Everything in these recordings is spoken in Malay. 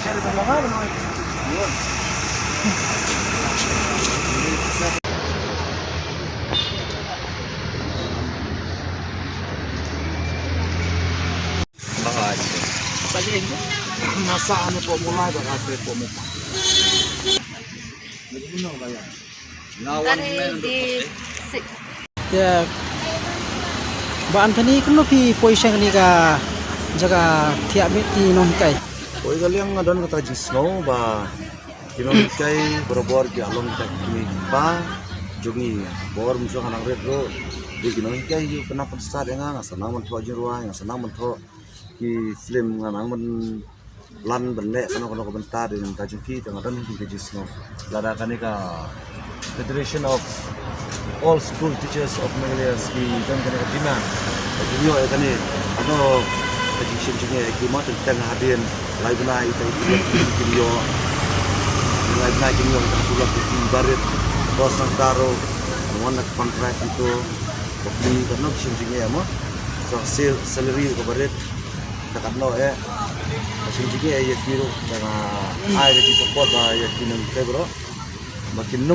Cari tambangan naman. Yun. Bakit? Sabihin ko, nasa ano po mula, baka po mo pa. Nagbunaw ba yan? Nawan di Ya, ba Anthony kuno pi poisya ni ka jaga tiap ti non kai. Koi kaliang ngadon kata jisno ba kinong kay borobor ki along tak kini pa jogi bor muso kanang red ro di kinong kay yu kena pesar nga sanang man tho jirwa nga sanang man tho ki film nga nang man lan bende kana kono ko bentar dengan tajung ki tengah dan ki jisno lada kanika Federation of all school teachers of Meghalaya ki dan kana dina jadi yo kani ano Kajisip juga kimat tentang hadin live night itu video live night ini yang tertulis di barit bos Santaro mana kontrak itu beli karena kisip juga ya mah so salary ke barit tak no kisip juga ya kiro dengan air di support lah ya kini kita bro makin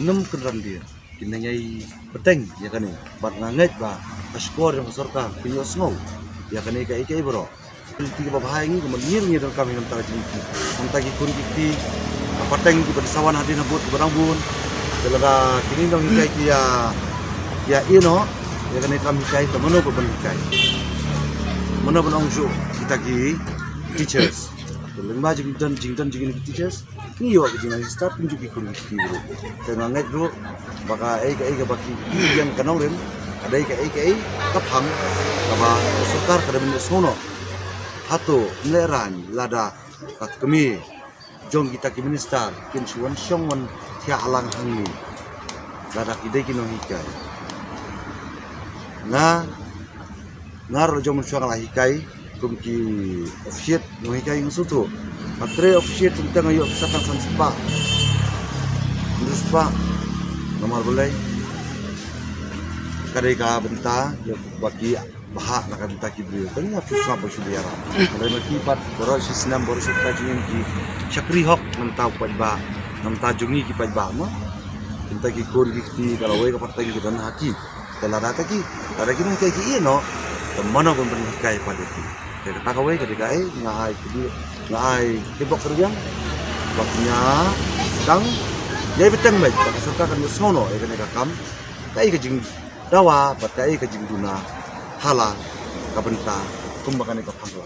enam kendaraan dia kini nyai peteng ya kan nih bat nganget bah askor yang sorka pinyo snow ya kan ika bro tiga babae ini kemudian ngir kami nonton jinki nonton kun kiti peteng di sawan hadin habut baranggun telaga kini dong ika ya ino ya kan kami kai temono beban kai mana benong jo kita ki teachers lemba jingdan jingin teachers ni yo jingin start tunjuk kun kiti bro tenanget bro baka ika baki yang kanorin ada ika kapang kaba sukar kada min sono hato neran lada kat kemi jong kita ki minister kin suwan syongwan tia alang hangni lada kidai kino hikai ngar jong syong la hikai kumki officiat no hikai ngusutu atre officiat tentang ayo pesakan san spa nomor boleh kadai ka benta ya bagi bahak nak benta ki beliau tanya susah bos dia ra kalau maki pat boros sistem boros tajungin ki syakri hok mentau pat nam tajungi ki pat ba ma benta ki kur ki kalau we ka partai ki dan haki kalau ada ki nang kai ki no mana pun kai pada ki kata ka we kadai kai ngai ki bok kerja waktunya sedang ya beteng baik baka serta kan sono ya kan kam kai ka jing dawa batai ka jing duna halal ka benta kumbakan ka pangla